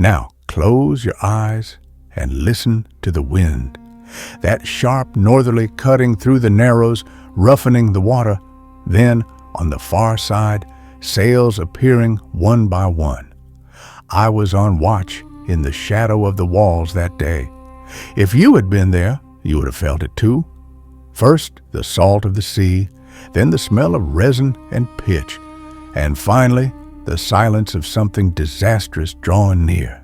Now close your eyes and listen to the wind, that sharp northerly cutting through the narrows, roughening the water. Then, on the far side, sails appearing one by one. I was on watch in the shadow of the walls that day. If you had been there, you would have felt it too. First, the salt of the sea, then the smell of resin and pitch, and finally, the silence of something disastrous drawing near.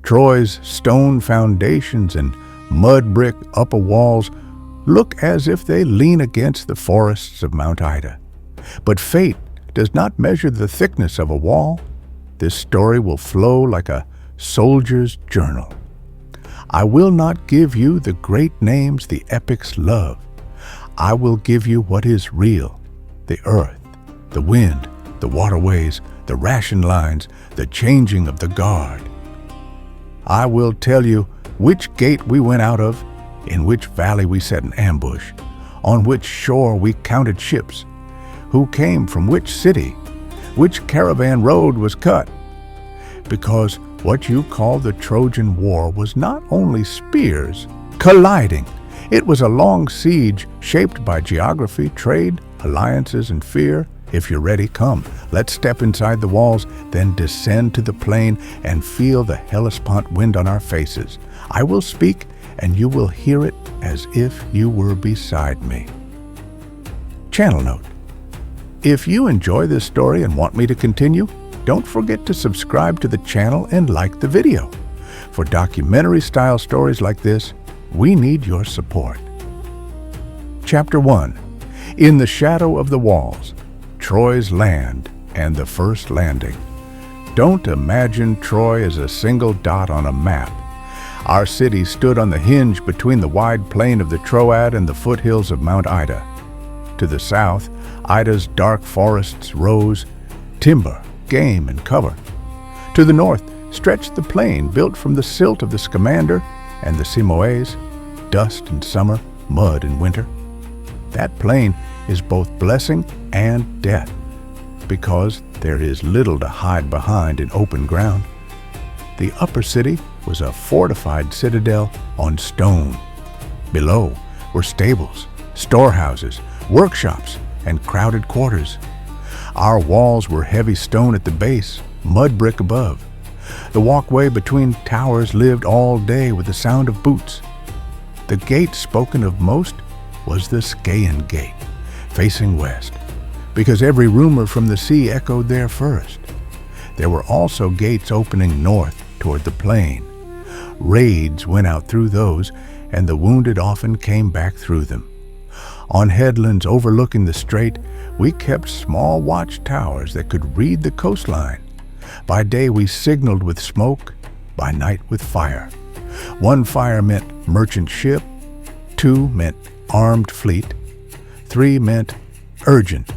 Troy's stone foundations and mud brick upper walls look as if they lean against the forests of Mount Ida. But fate does not measure the thickness of a wall. This story will flow like a soldier's journal. I will not give you the great names the epics love. I will give you what is real: the earth, the wind, the waterways, the ration lines, the changing of the guard. I will tell you which gate we went out of, in which valley we set an ambush, on which shore we counted ships, who came from which city, which caravan road was cut. Because what you call the Trojan War was not only spears colliding. It was a long siege shaped by geography, trade, alliances, and fear. If you're ready, come. Let's step inside the walls, then descend to the plain and feel the Hellespont wind on our faces. I will speak, and you will hear it as if you were beside me. Channel note: if you enjoy this story and want me to continue, don't forget to subscribe to the channel and like the video. For documentary-style stories like this, we need your support. Chapter 1. In the Shadow of the Walls, Troy's Land and the First Landing. Don't imagine Troy as a single dot on a map. Our city stood on the hinge between the wide plain of the Troad and the foothills of Mount Ida. To the south, Ida's dark forests rose, timber, game, and cover. To the north stretched the plain built from the silt of the Scamander and the Simoes, dust in summer, mud in winter. That plain is both blessing and death, because there is little to hide behind in open ground. The upper city was a fortified citadel on stone. Below were stables, storehouses, workshops, and crowded quarters. Our walls were heavy stone at the base, mud brick above. The walkway between towers lived all day with the sound of boots. The gate spoken of most was the Scaean Gate, facing west, because every rumor from the sea echoed there first. There were also gates opening north toward the plain. Raids went out through those, and the wounded often came back through them. On headlands overlooking the strait, we kept small watchtowers that could read the coastline. By day we signaled with smoke, by night with fire. 1 fire meant merchant ship, 2 meant armed fleet, 3 meant urgent.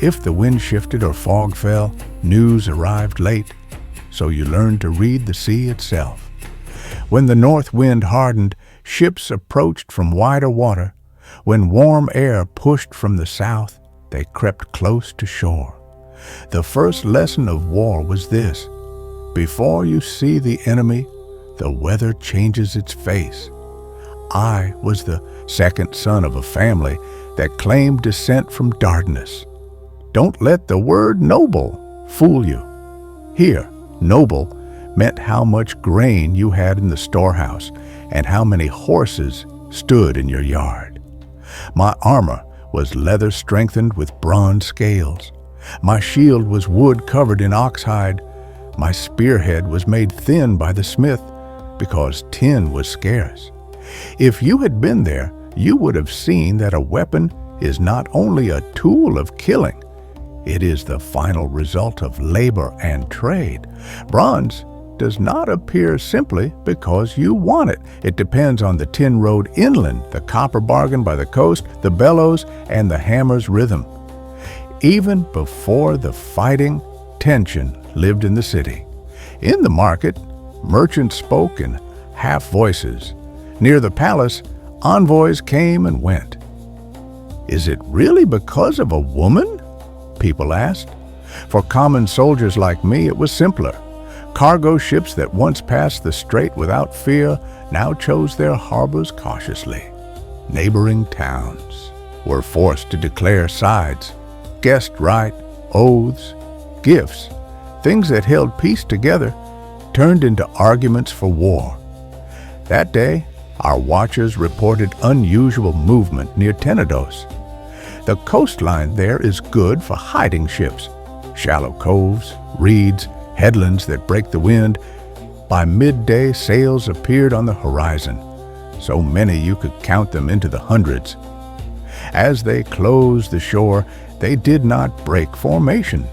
If the wind shifted or fog fell, news arrived late, so you learned to read the sea itself. When the north wind hardened, ships approached from wider water. When warm air pushed from the south, they crept close to shore. The first lesson of war was this: before you see the enemy, the weather changes its face. I was the second son of a family that claimed descent from Dardanus. Don't let the word noble fool you. Here, noble meant how much grain you had in the storehouse and how many horses stood in your yard. My armor was leather strengthened with bronze scales. My shield was wood covered in oxhide. My spearhead was made thin by the smith, because tin was scarce. If you had been there, you would have seen that a weapon is not only a tool of killing, it is the final result of labor and trade. Bronze does not appear simply because you want it. It depends on the tin road inland, the copper bargain by the coast, the bellows, and the hammer's rhythm. Even before the fighting, tension lived in the city. In the market, merchants spoke in half voices. Near the palace, envoys came and went. Is it really because of a woman? People asked. For common soldiers like me, it was simpler. Cargo ships that once passed the strait without fear now chose their harbors cautiously. Neighboring towns were forced to declare sides, guest right, oaths, gifts, things that held peace together, turned into arguments for war. That day, our watchers reported unusual movement near Tenedos. The coastline there is good for hiding ships, shallow coves, reeds, headlands that break the wind. By midday, sails appeared on the horizon, so many you could count them into the hundreds. As they closed the shore, they did not break formation.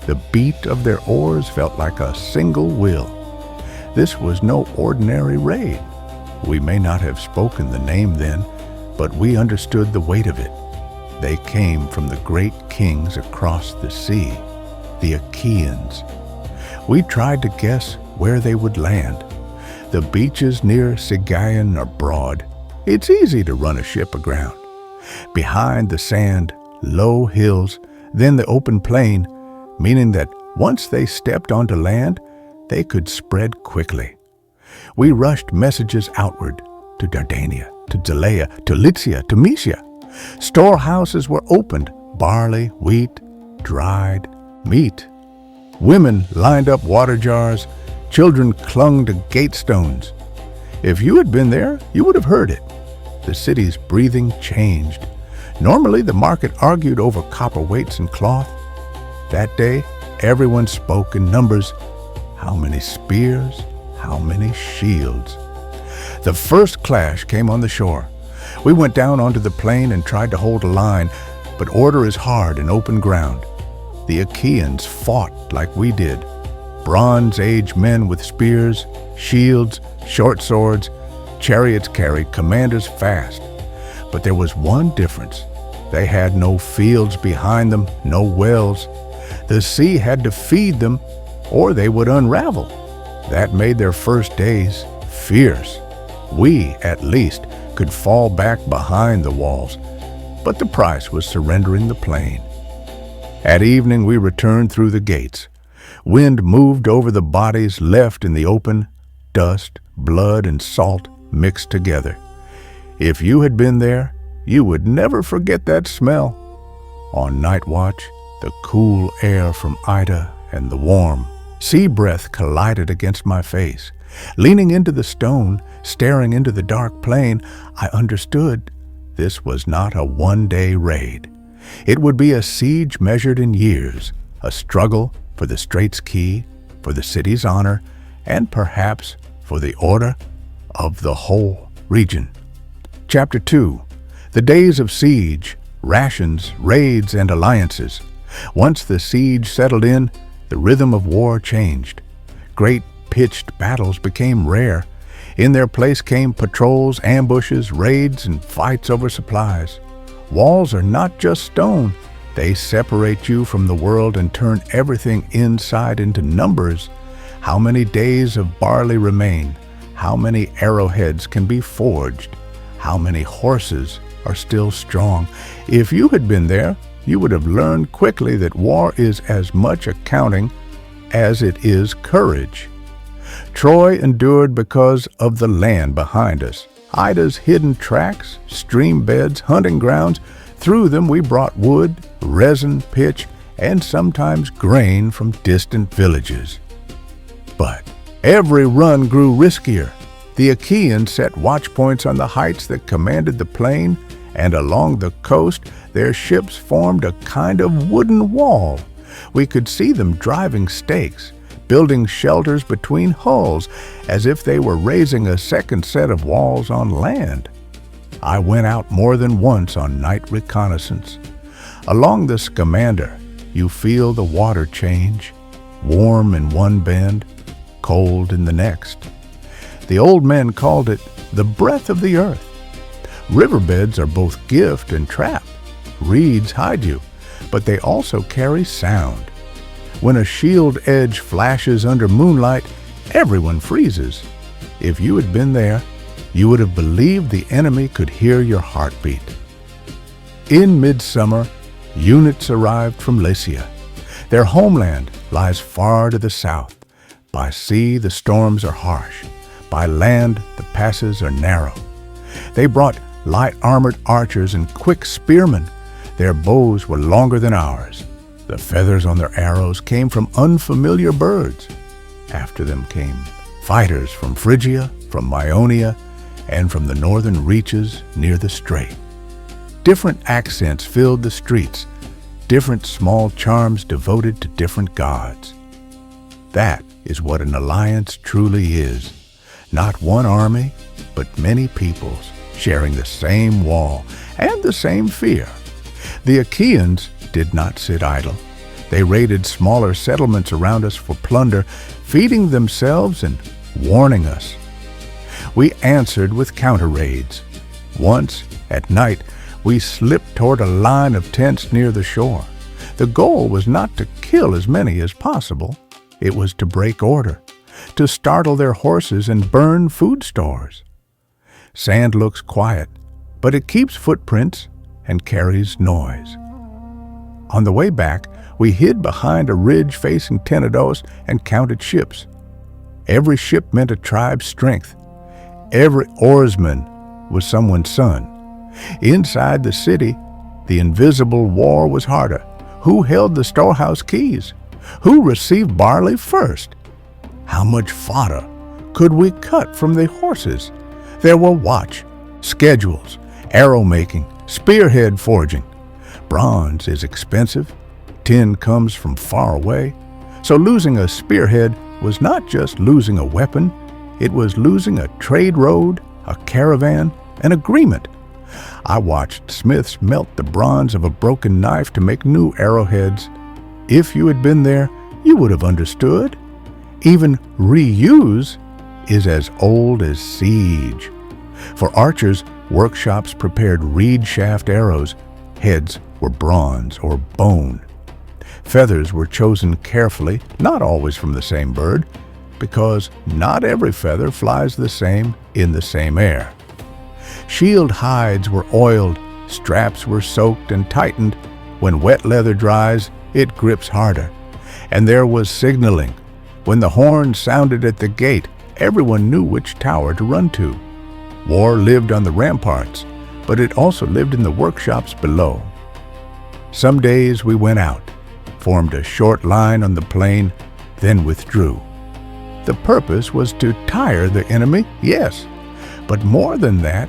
The beat of their oars felt like a single will. This was no ordinary raid. We may not have spoken the name then, but we understood the weight of it. They came from the great kings across the sea, the Achaeans. We tried to guess where they would land. The beaches near Scaean are broad. It's easy to run a ship aground. Behind the sand, low hills, then the open plain, meaning that once they stepped onto land, they could spread quickly. We rushed messages outward to Dardania, to Zelea, to Lycia, to Mysia. Storehouses were opened, barley, wheat, dried meat. Women lined up water jars, children clung to gate stones. If you had been there, you would have heard it. The city's breathing changed. Normally, the market argued over copper weights and cloth. That day, everyone spoke in numbers. How many spears? How many shields? The first clash came on the shore. We went down onto the plain and tried to hold a line, but order is hard in open ground. The Achaeans fought like we did. Bronze Age men with spears, shields, short swords, chariots carried commanders fast. But there was one difference. They had no fields behind them, no wells. The sea had to feed them, or they would unravel. That made their first days fierce. We, at least, could fall back behind the walls, but the price was surrendering the plain. At evening we returned through the gates. Wind moved over the bodies left in the open. Dust, blood, and salt mixed together. If you had been there, you would never forget that smell. On night watch, the cool air from Ida and the warm sea breath collided against my face. Leaning into the stone, staring into the dark plain, I understood this was not a one-day raid. It would be a siege measured in years, a struggle for the strait's key, for the city's honor, and perhaps for the order of the whole region. Chapter 2. The Days of Siege, Rations, Raids, and Alliances. Once the siege settled in, the rhythm of war changed. Great pitched battles became rare. In their place came patrols, ambushes, raids, and fights over supplies. Walls are not just stone. They separate you from the world and turn everything inside into numbers. How many days of barley remain? How many arrowheads can be forged? How many horses are still strong? If you had been there, you would have learned quickly that war is as much accounting as it is courage. Troy endured because of the land behind us. Ida's hidden tracks, stream beds, hunting grounds. Through them we brought wood, resin, pitch, and sometimes grain from distant villages. But every run grew riskier. The Achaeans set watchpoints on the heights that commanded the plain, and along the coast their ships formed a kind of wooden wall. We could see them driving stakes, building shelters between hulls, as if they were raising a second set of walls on land. I went out more than once on night reconnaissance. Along the Scamander, you feel the water change, warm in one bend, cold in the next. The old men called it the breath of the earth. Riverbeds are both gift and trap. Reeds hide you, but they also carry sound. When a shield edge flashes under moonlight, everyone freezes. If you had been there, you would have believed the enemy could hear your heartbeat. In midsummer, units arrived from Lycia. Their homeland lies far to the south. By sea the storms are harsh, by land the passes are narrow. They brought light-armored archers and quick spearmen. Their bows were longer than ours. The feathers on their arrows came from unfamiliar birds. After them came fighters from Phrygia, from Ionia, and from the northern reaches near the strait. Different accents filled the streets, different small charms devoted to different gods. That is what an alliance truly is. Not one army, but many peoples sharing the same wall and the same fear. The Achaeans did not sit idle. They raided smaller settlements around us for plunder, feeding themselves and warning us. We answered with counter-raids. Once, at night, we slipped toward a line of tents near the shore. The goal was not to kill as many as possible. It was to break order, to startle their horses and burn food stores. Sand looks quiet, but it keeps footprints and carries noise. On the way back, we hid behind a ridge facing Tenedos and counted ships. Every ship meant a tribe's strength. Every oarsman was someone's son. Inside the city, the invisible war was harder. Who held the storehouse keys? Who received barley first? How much fodder could we cut from the horses? There were watch, schedules, arrow making, spearhead forging. Bronze is expensive. Tin comes from far away. So losing a spearhead was not just losing a weapon, it was losing a trade road, a caravan, an agreement. I watched smiths melt the bronze of a broken knife to make new arrowheads. If you had been there, you would have understood. Even reuse is as old as siege. For archers, workshops prepared reed shaft arrows. Heads were bronze or bone. Feathers were chosen carefully, not always from the same bird, because not every feather flies the same in the same air. Shield hides were oiled, straps were soaked and tightened. When wet leather dries, it grips harder. And there was signaling. When the horn sounded at the gate, everyone knew which tower to run to. War lived on the ramparts, but it also lived in the workshops below. Some days we went out, formed a short line on the plain, then withdrew. The purpose was to tire the enemy, yes, but more than that,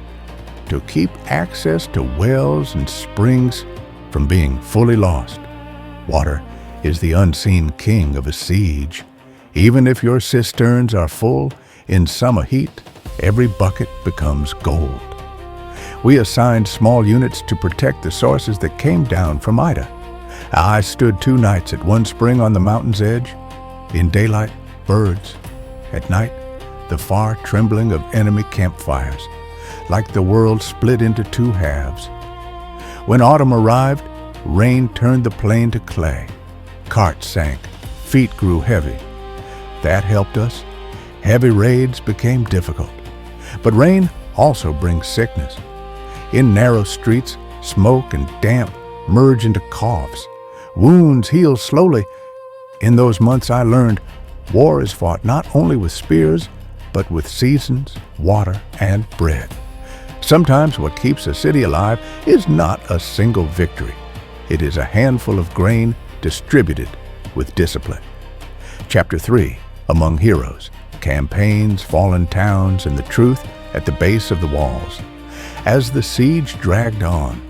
to keep access to wells and springs from being fully lost. Water is the unseen king of a siege. Even if your cisterns are full, in summer heat, every bucket becomes gold. We assigned small units to protect the sources that came down from Ida. I stood 2 nights at one spring on the mountain's edge. In daylight, birds. At night, the far trembling of enemy campfires, like the world split into 2 halves. When autumn arrived, rain turned the plain to clay. Carts sank, feet grew heavy. That helped us. Heavy raids became difficult. But rain also brings sickness. In narrow streets, smoke and damp merge into coughs. Wounds heal slowly. In those months I learned war is fought not only with spears, but with seasons, water, and bread. Sometimes what keeps a city alive is not a single victory. It is a handful of grain distributed with discipline. Chapter 3, Among Heroes, Campaigns, Fallen Towns, and the Truth at the Base of the Walls. As the siege dragged on,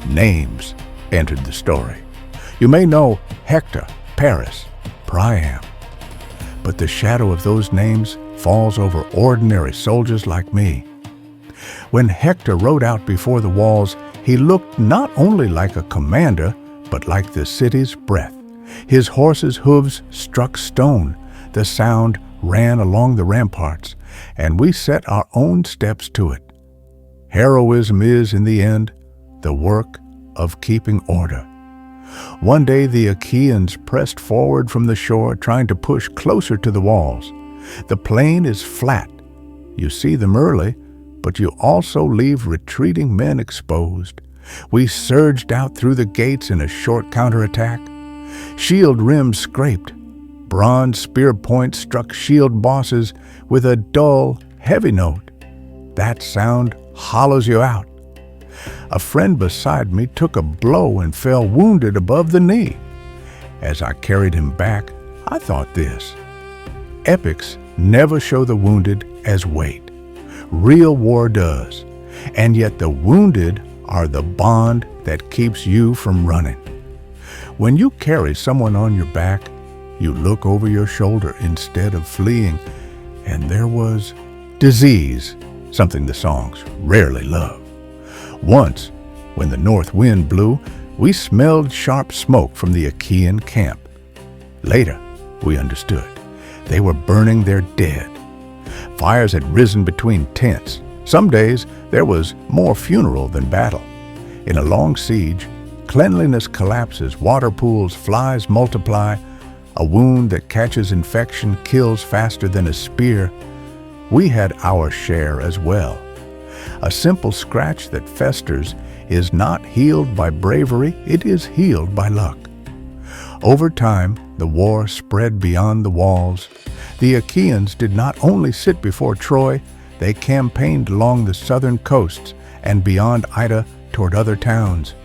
names entered the story. You may know Hector, Paris, Priam. But the shadow of those names falls over ordinary soldiers like me. When Hector rode out before the walls, he looked not only like a commander, but like the city's breath. His horse's hooves struck stone. The sound ran along the ramparts, and we set our own steps to it. Heroism is, in the end, the work of keeping order. One day the Achaeans pressed forward from the shore, trying to push closer to the walls. The plain is flat. You see them early, but you also leave retreating men exposed. We surged out through the gates in a short counterattack. Shield rims scraped. bronze spear points struck shield bosses with a dull, heavy note. That sound hollows you out. A friend beside me took a blow and fell wounded above the knee. As I carried him back, I thought this: epics never show the wounded as weight. Real war does, and yet the wounded are the bond that keeps you from running. When you carry someone on your back, you look over your shoulder instead of fleeing, and there was disease, something the songs rarely love. Once, when the north wind blew, we smelled sharp smoke from the Scaean camp. Later, we understood. They were burning their dead. Fires had risen between tents. Some days, there was more funeral than battle. In a long siege, cleanliness collapses, water pools, flies multiply. A wound that catches infection kills faster than a spear. We had our share as well. A simple scratch that festers is not healed by bravery, it is healed by luck. Over time, the war spread beyond the walls. The Achaeans did not only sit before Troy, they campaigned along the southern coasts and beyond Ida toward other towns.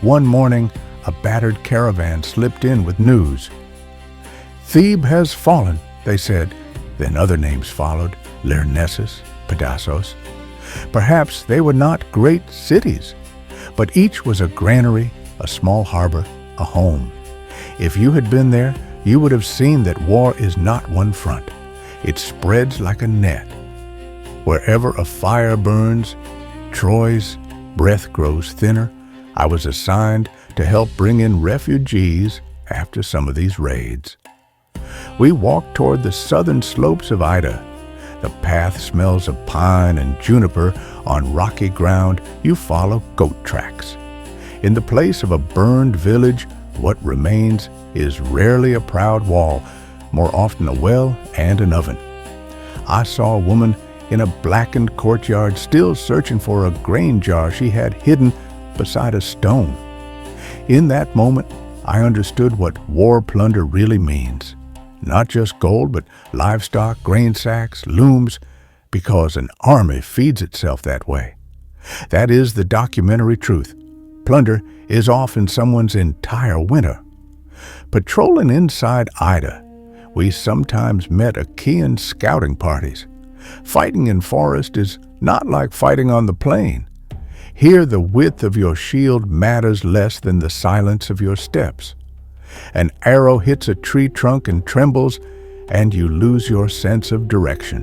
One morning, a battered caravan slipped in with news. "Thebe has fallen," they said. Then other names followed: Lyrnessus, Pedassos. Perhaps they were not great cities, but each was a granary, a small harbor, a home. If you had been there, you would have seen that war is not one front. It spreads like a net. Wherever a fire burns, Troy's breath grows thinner. I was assigned to help bring in refugees after some of these raids. We walked toward the southern slopes of Ida. The path smells of pine and juniper. On rocky ground, you follow goat tracks. In the place of a burned village, what remains is rarely a proud wall, more often a well and an oven. I saw a woman in a blackened courtyard still searching for a grain jar she had hidden beside a stone. In that moment, I understood what war plunder really means. Not just gold, but livestock, grain sacks, looms, because an army feeds itself that way. That is the documentary truth. Plunder is often someone's entire winter. Patrolling inside Ida, we sometimes met Achaean scouting parties. Fighting in forest is not like fighting on the plain. Here the width of your shield matters less than the silence of your steps. An arrow hits a tree trunk and trembles, and you lose your sense of direction.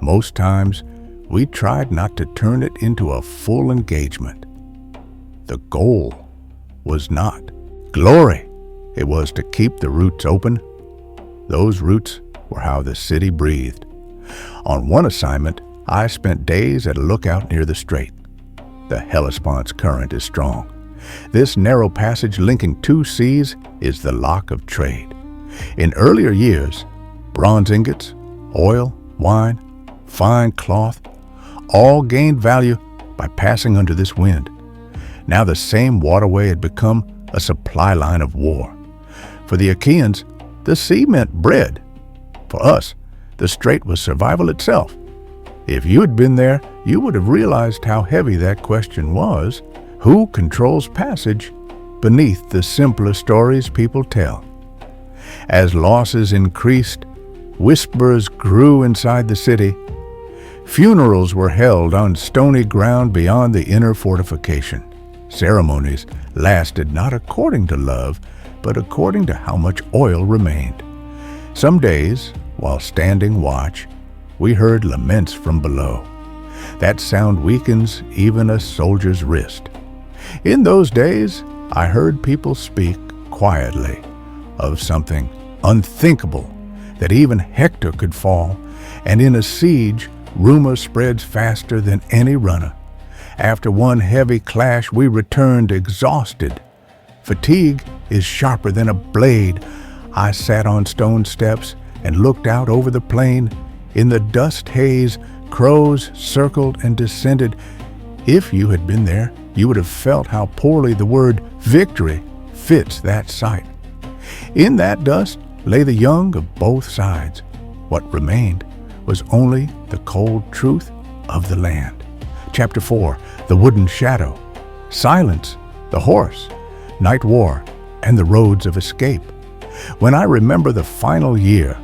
Most times, we tried not to turn it into a full engagement. The goal was not glory. It was to keep the roots open. Those roots were how the city breathed. On one assignment, I spent days at a lookout near the strait. The Hellespont's current is strong. This narrow passage linking two seas is the lock of trade. In earlier years, bronze ingots, oil, wine, fine cloth, all gained value by passing under this wind. Now the same waterway had become a supply line of war. For the Achaeans, the sea meant bread. For us, the strait was survival itself. If you had been there, you would have realized how heavy that question was. Who controls passage beneath the simpler stories people tell? As losses increased, whispers grew inside the city. Funerals were held on stony ground beyond the inner fortification. Ceremonies lasted not according to love, but according to how much oil remained. Some days, while standing watch, we heard laments from below. That sound weakens even a soldier's wrist. In those days, I heard people speak quietly of something unthinkable, that even Hector could fall, and in a siege, rumor spreads faster than any runner. After one heavy clash, we returned exhausted. Fatigue is sharper than a blade. I sat on stone steps and looked out over the plain. In the dust haze, crows circled and descended. If you had been there, you would have felt how poorly the word victory fits that sight. In that dust lay the young of both sides. What remained was only the cold truth of the land. Chapter 4, The Wooden Shadow, Silence, the Horse, Night War, and the Roads of Escape. When I remember the final year,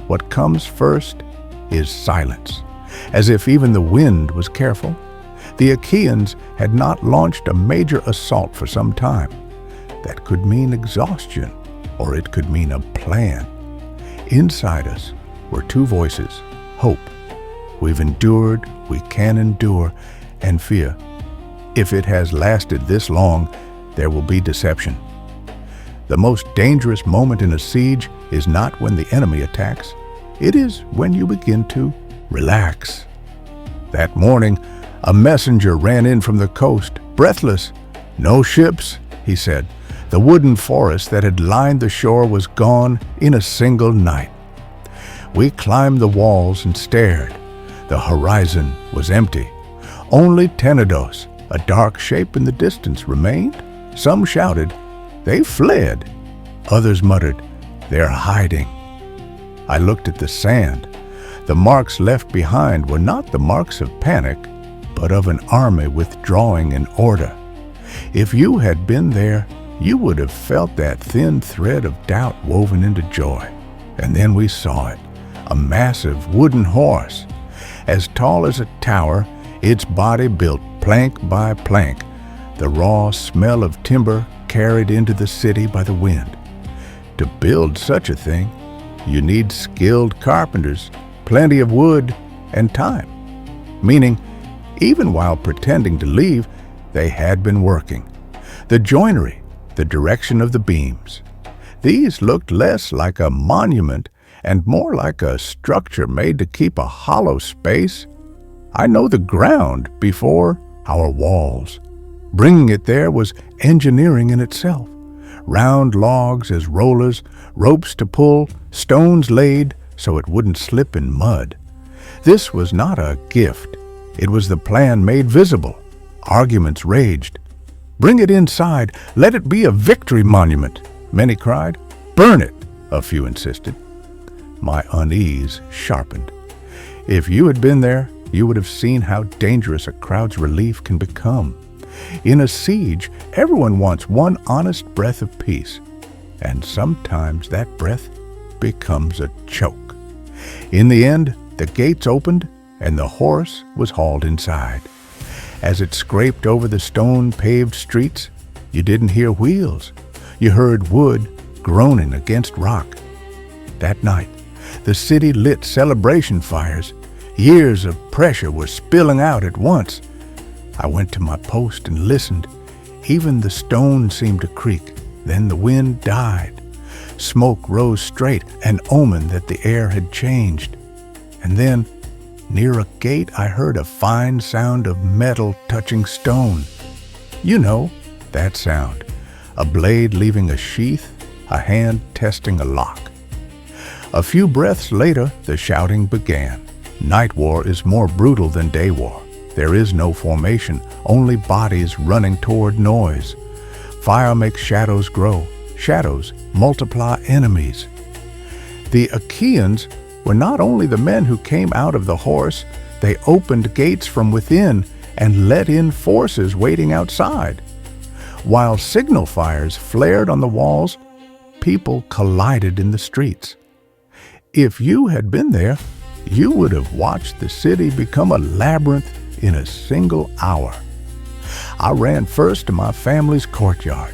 what comes first is silence. As if even the wind was careful, the Achaeans had not launched a major assault for some time. That could mean exhaustion, or it could mean a plan. Inside us were two voices: hope, we've endured, we can endure, and fear. If it has lasted this long, there will be deception. The most dangerous moment in a siege is not when the enemy attacks. It is when you begin to relax. That morning, a messenger ran in from the coast, breathless. "No ships," he said. The wooden forest that had lined the shore was gone in a single night. We climbed the walls and stared. The horizon was empty. Only Tenedos, a dark shape in the distance, remained. Some shouted, "They fled." Others muttered, "They're hiding." I looked at the sand. The marks left behind were not the marks of panic, but of an army withdrawing in order. If you had been there, you would have felt that thin thread of doubt woven into joy. And then we saw it, a massive wooden horse, as tall as a tower, its body built plank by plank, the raw smell of timber carried into the city by the wind. To build such a thing, you need skilled carpenters, plenty of wood, and time. Meaning, even while pretending to leave, they had been working. The joinery, the direction of the beams. These looked less like a monument and more like a structure made to keep a hollow space. I know the ground before our walls. Bringing it there was engineering in itself. Round logs as rollers, ropes to pull, stones laid so it wouldn't slip in mud. This was not a gift. It was the plan made visible. Arguments raged. "Bring it inside. Let it be a victory monument," many cried. "Burn it," a few insisted. My unease sharpened. If you had been there, you would have seen how dangerous a crowd's relief can become. In a siege, everyone wants one honest breath of peace, and sometimes that breath becomes a choke. In the end, the gates opened and the horse was hauled inside. As it scraped over the stone-paved streets, you didn't hear wheels. You heard wood groaning against rock. That night, the city lit celebration fires. Years of pressure were spilling out at once. I went to my post and listened. Even the stone seemed to creak. Then the wind died. Smoke rose straight, an omen that the air had changed. And then, near a gate, I heard a fine sound of metal touching stone. You know that sound. A blade leaving a sheath, a hand testing a lock. A few breaths later, the shouting began. Night war is more brutal than day war. There is no formation, only bodies running toward noise. Fire makes shadows grow. Shadows multiply enemies. The Achaeans were not only the men who came out of the horse, they opened gates from within and let in forces waiting outside. While signal fires flared on the walls, people collided in the streets. If you had been there, you would have watched the city become a labyrinth in a single hour. I ran first to my family's courtyard.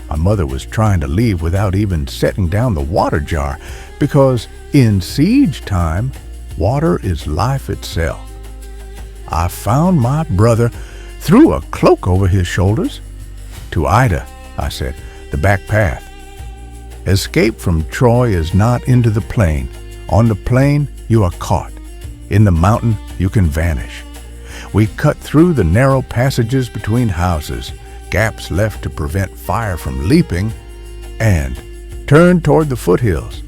My mother was trying to leave without even setting down the water jar, because in siege time, water is life itself. I found my brother, threw a cloak over his shoulders. "To Ida," I said, "the back path." Escape from Troy is not into the plain. On the plain, you are caught. In the mountain, you can vanish. We cut through the narrow passages between houses, gaps left to prevent fire from leaping, and turned toward the foothills.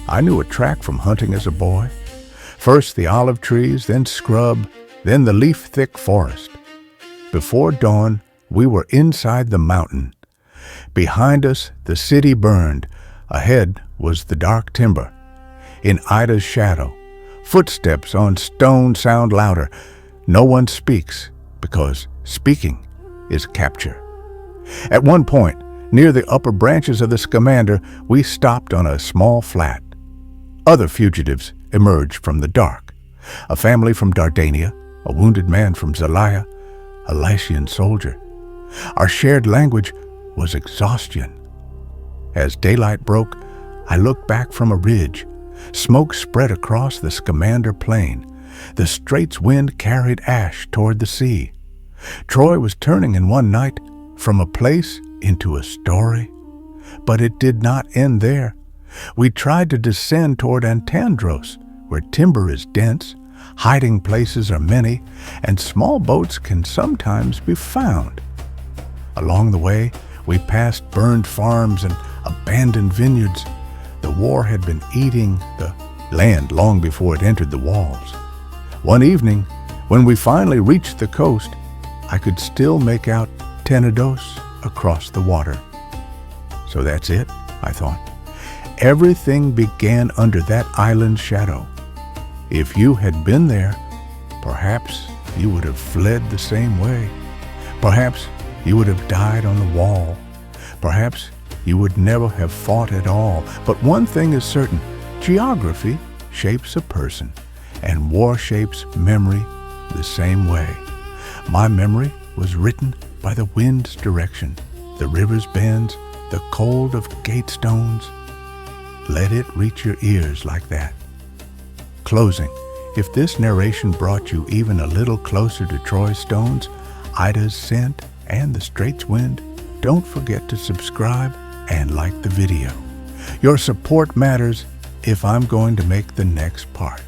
I knew a track from hunting as a boy. First the olive trees, then scrub, then the leaf-thick forest. Before dawn, we were inside the mountain. Behind us, the city burned. Ahead was the dark timber. In Ida's shadow, footsteps on stone sound louder. No one speaks because speaking is capture. At one point, near the upper branches of the Scamander, we stopped on a small flat. Other fugitives emerged from the dark. A family from Dardania, a wounded man from Zelaya, a Lycian soldier. Our shared language was exhaustion. As daylight broke, I looked back from a ridge. Smoke spread across the Scamander plain. The straits wind carried ash toward the sea. Troy was turning in one night from a place into a story. But it did not end there. We tried to descend toward Antandros, where timber is dense, hiding places are many, and small boats can sometimes be found. Along the way, we passed burned farms and abandoned vineyards. The war had been eating the land long before it entered the walls. One evening, when we finally reached the coast, I could still make out Tenedos across the water. So that's it, I thought. Everything began under that island shadow. If you had been there, perhaps you would have fled the same way. Perhaps you would have died on the wall. Perhaps you would never have fought at all. But one thing is certain, geography shapes a person, and war shapes memory the same way. My memory was written by the wind's direction, the river's bends, the cold of gate stones. Let it reach your ears like that. Closing, if this narration brought you even a little closer to Troy's stones, Ida's scent, and the straits wind, don't forget to subscribe and like the video. Your support matters if I'm going to make the next part.